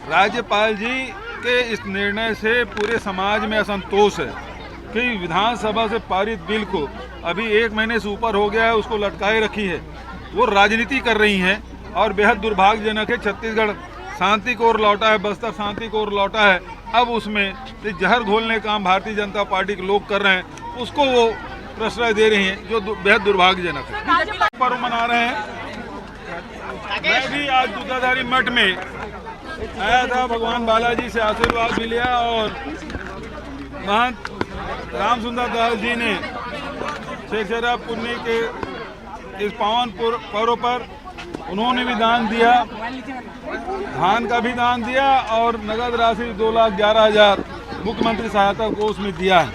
राज्यपाल जी के इस निर्णय से पूरे समाज में असंतोष है कि विधानसभा से पारित बिल को अभी 1 महीने से ऊपर हो गया है, उसको लटकाए रखी है। वो राजनीति कर रही हैं और बेहद दुर्भाग्यजनक है। छत्तीसगढ़ शांति की ओर लौटा है, बस्तर शांति की ओर लौटा है। अब उसमें जहर घोलने का काम भारतीय जनता पार्टी के लोग कर रहे हैं, उसको वो प्रश्रय दे रही हैं, जो बेहद दुर्भाग्यजनक है। पर्व मना रहे हैं। मैं भी आज दूधाधारी मठ में आया था, भगवान बालाजी से आशीर्वाद भी लिया और महंत राम सुंदर दास जी ने छेरछेरा पुन्नी के इस पावन पर्व पर उन्होंने भी दान दिया, धान का भी दान दिया और नगद राशि 2,11,000 मुख्यमंत्री सहायता कोष में दिया है।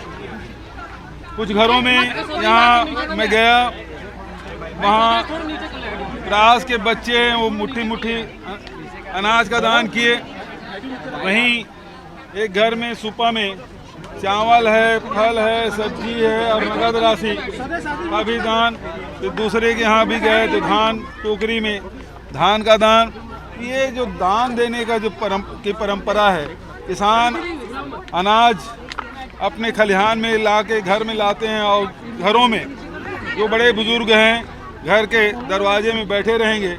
कुछ घरों में यहाँ मैं गया, वहाँ प्रास के बच्चे हैं, वो मुट्ठी मुट्ठी अनाज का दान किए। वहीं एक घर में सुपा में चावल है, फल है, सब्जी है और नगद राशि का भी दान। तो दूसरे के यहाँ भी गए तो धान टोकरी में धान का दान। ये जो दान देने का जो परंपरा है, किसान अनाज अपने खलिहान में ला के घर में लाते हैं और घरों में जो बड़े बुजुर्ग हैं घर के दरवाजे में बैठे रहेंगे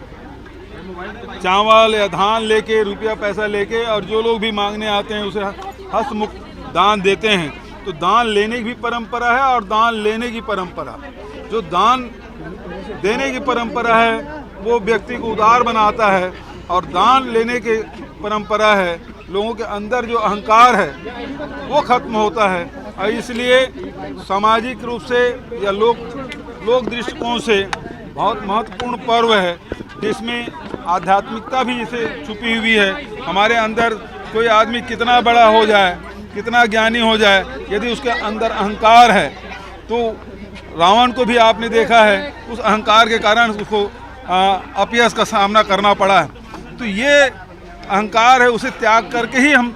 चावल या धान लेके, रुपया पैसा लेके, और जो लोग भी मांगने आते हैं उसे हस्तमुख दान देते हैं। तो दान लेने की भी परंपरा है और दान लेने की परंपरा, जो दान देने की परंपरा है वो व्यक्ति को उदार बनाता है और दान लेने की परंपरा है लोगों के अंदर जो अहंकार है वो खत्म होता है। और इसलिए सामाजिक रूप से या लोक दृष्टिकोण से बहुत महत्वपूर्ण पर्व है, जिसमें आध्यात्मिकता भी इसे छुपी हुई है। हमारे अंदर कोई आदमी कितना बड़ा हो जाए, कितना ज्ञानी हो जाए, यदि उसके अंदर अहंकार है तो रावण को भी आपने देखा है, उस अहंकार के कारण उसको अपयश का सामना करना पड़ा है। तो ये अहंकार है, उसे त्याग करके ही हम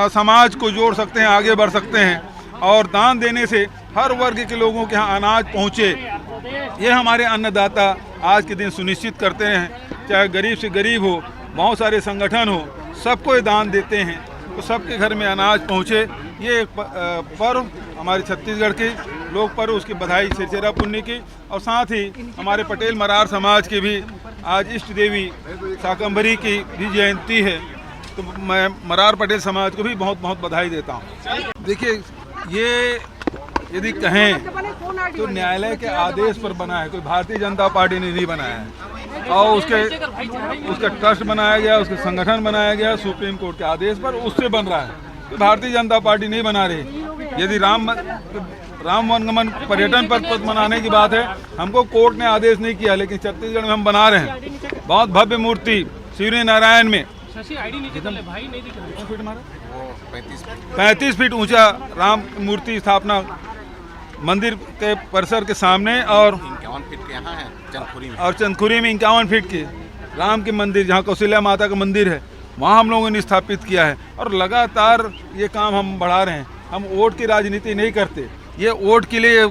समाज को जोड़ सकते हैं, आगे बढ़ सकते हैं। और दान देने से हर वर्ग के लोगों के यहाँ अनाज पहुँचे, ये हमारे अन्नदाता आज के दिन सुनिश्चित करते हैं। चाहे गरीब से गरीब हो, बहुत सारे संगठन हो, सबको ये दान देते हैं तो सबके घर में अनाज पहुँचे। ये एक पर्व हमारे छत्तीसगढ़ के लोक पर्व, उसकी बधाई छेरछेरा पुन्नी की। और साथ ही हमारे पटेल मरार समाज की भी आज इष्ट देवी शाकंभरी की भी जयंती है, तो मैं मरार पटेल समाज को भी बहुत बहुत बधाई देता हूँ। देखिए, ये यदि कहें तो न्यायालय के आदेश पर बना है, कोई भारतीय जनता पार्टी ने नहीं बनाया है। और उसका ट्रस्ट बनाया गया, उसका संगठन बनाया गया सुप्रीम कोर्ट के आदेश पर, उससे बन रहा है। तो भारतीय जनता पार्टी नहीं बना रही। यदि राम वनगमन पर्यटन पथ बनाने की बात है, हमको कोर्ट ने आदेश नहीं किया, लेकिन छत्तीसगढ़ में हम बना रहे हैं। बहुत भव्य मूर्ति सूर्य नारायण में 35 फीट ऊंचा राम मूर्ति स्थापना मंदिर के परिसर के सामने, और 51 फीट के यहाँ है चंदखुरी में, और चंदखुरी में 51 फीट के राम के मंदिर, जहाँ कौशल्या माता का मंदिर है, वहाँ हम लोगों ने स्थापित किया है। और लगातार ये काम हम बढ़ा रहे हैं। हम वोट की राजनीति नहीं करते, ये वोट के लिए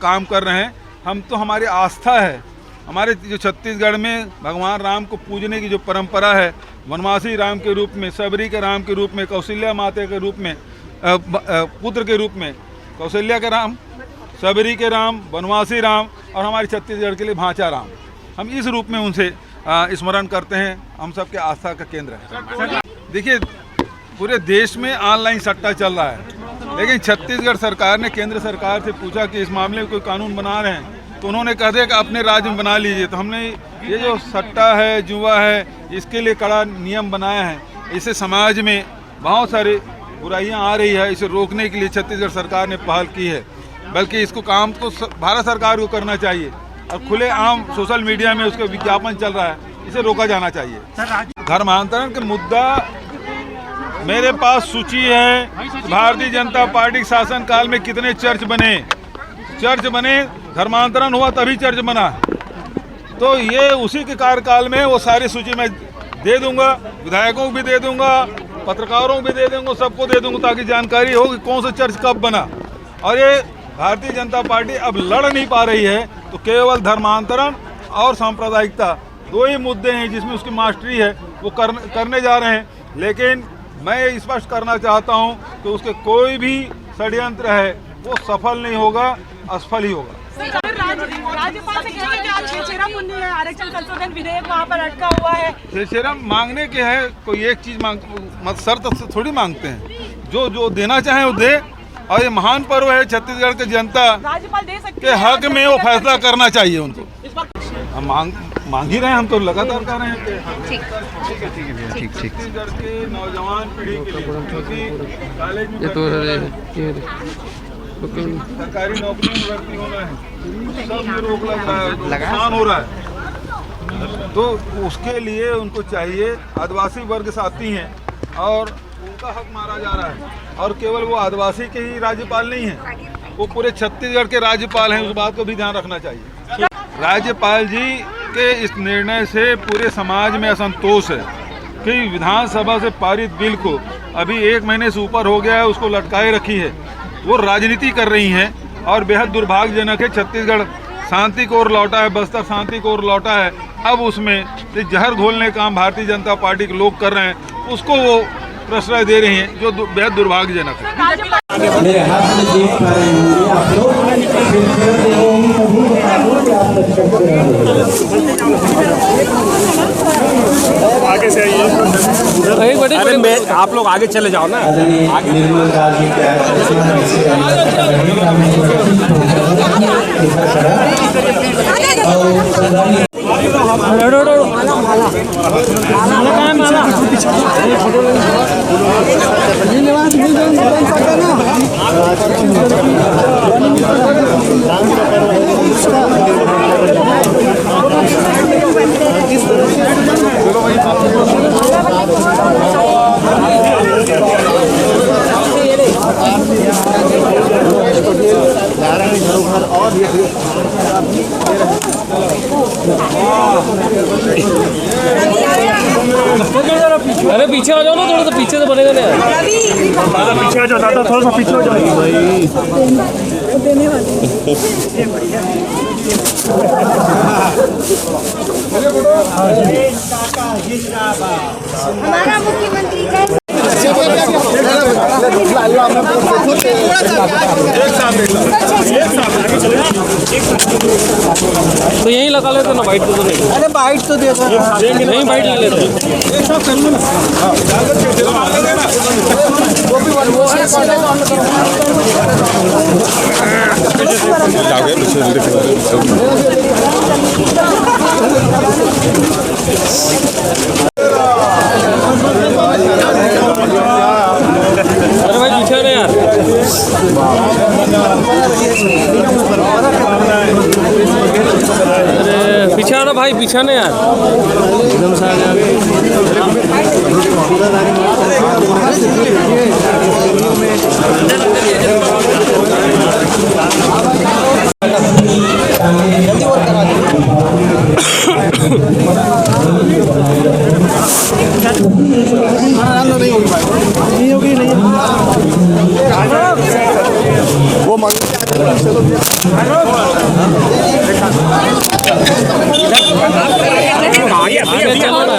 काम कर रहे हैं। हम तो, हमारी आस्था है, हमारे जो छत्तीसगढ़ में भगवान राम को पूजने की जो परंपरा है, वनवासी राम के रूप में, सबरी के राम के रूप में, कौशल्या माता के रूप में, पुत्र के रूप में कौशल्या के राम, सबरी के राम, वनवासी राम, और हमारे छत्तीसगढ़ के लिए भांचा राम, हम इस रूप में उनसे स्मरण करते हैं। हम सबके आस्था का केंद्र है। देखिए, पूरे देश में ऑनलाइन सट्टा चल रहा है, लेकिन छत्तीसगढ़ सरकार ने केंद्र सरकार से पूछा कि इस मामले में कोई कानून बना रहे हैं, तो उन्होंने कहा कि अपने राज्य में बना लीजिए। तो हमने ये जो सट्टा है, जुआ है, इसके लिए कड़ा नियम बनाया है। इससे समाज में बहुत सारी बुराइयां आ रही है, इसे रोकने के लिए छत्तीसगढ़ सरकार ने पहल की है। बल्कि इसको काम तो भारत सरकार को करना चाहिए, और खुले आम सोशल मीडिया में उसका विज्ञापन चल रहा है, इसे रोका जाना चाहिए। धर्मांतरण का मुद्दा, मेरे पास सूची है भारतीय जनता पार्टी के शासनकाल में कितने चर्च बने, धर्मांतरण हुआ तभी चर्च बना। तो ये उसी के कार्यकाल में वो सारी सूची मैं दे दूंगा, विधायकों को भी दे दूंगा, पत्रकारों को भी दे दूंगा, सबको दे दूंगा, ताकि जानकारी हो कि कौन सा चर्च कब बना। और ये भारतीय जनता पार्टी अब लड़ नहीं पा रही है, तो केवल धर्मांतरण और सांप्रदायिकता, दो ही मुद्दे हैं जिसमें उसकी मास्टरी है, वो करने जा रहे हैं। लेकिन मैं ये स्पष्ट करना चाहता हूं कि उसके कोई भी षड्यंत्र है वो सफल नहीं होगा, असफल ही होगा। राज्यपाल से कह रहे कि आज छेछेरा मुन्नी है, आरक्षण संशोधन विधेयक वहाँ पर अटका हुआ है। छेछेरा मांगने के है, कोई एक चीज मत शर्त से थोड़ी मांगते हैं, जो जो देना चाहे वो दे। और ये महान पर्व है, छत्तीसगढ़ की जनता राज्यपाल दे सकते के हक में वो फैसला करना चाहिए उनको। हम मांग ही रहे हैं, हम तो लगातार कर रहे हैं। ठीक। छत्तीसगढ़ के नौजवान पीढ़ी के लिए, क्योंकि कॉलेज में सरकारी नौकरी में भर्ती होना है, सब में रोक लग रहा है, नुकसान हो रहा है। तो उसके लिए उनको चाहिए, आदिवासी वर्ग साथी हैं और उनका हक मारा जा रहा है। और केवल वो आदिवासी के ही राज्यपाल नहीं हैं, वो पूरे छत्तीसगढ़ के राज्यपाल हैं, उस बात को भी ध्यान रखना चाहिए। राज्यपाल जी के इस निर्णय से पूरे समाज में असंतोष है कि विधानसभा से पारित बिल को अभी 1 महीने से ऊपर हो गया है, उसको लटकाए रखी है। वो राजनीति कर रही हैं और बेहद दुर्भाग्यजनक है। छत्तीसगढ़ शांति की ओर लौटा है, बस्तर शांति की ओर लौटा है। अब उसमें जहर घोलने का काम भारतीय जनता पार्टी के लोग कर रहे हैं, उसको वो प्रश्रय दे रही हैं, जो बेहद दुर्भाग्यजनक है। मेरे हाथ में देख पा रहे होंगे आप लोग, आगे से आइए। आप लोग आगे चले जाओ ना। निर्मल काल जी अरे पीछे आ जाओ ना, थोड़ा सा पीछे से बनेगा ना यार। पीछे आ जाओ दादा, थोड़ा सा पीछे हो जाओ। हमारा मुख्यमंत्री तो यहीं लगा लेते ना, बाइट तो नहीं। अरे बाइट तो दे दो, नहीं बाइट ले लेते। एक साथ कर लो ना। वो भी अरे भाई पीछे ना यार। अरे पीछे आना भाई, पीछे ना यार। एकदम से जल्दी वर्क करा दो। नहीं होगी भाई, नहीं होगी, नहीं वो आगे चलो ना।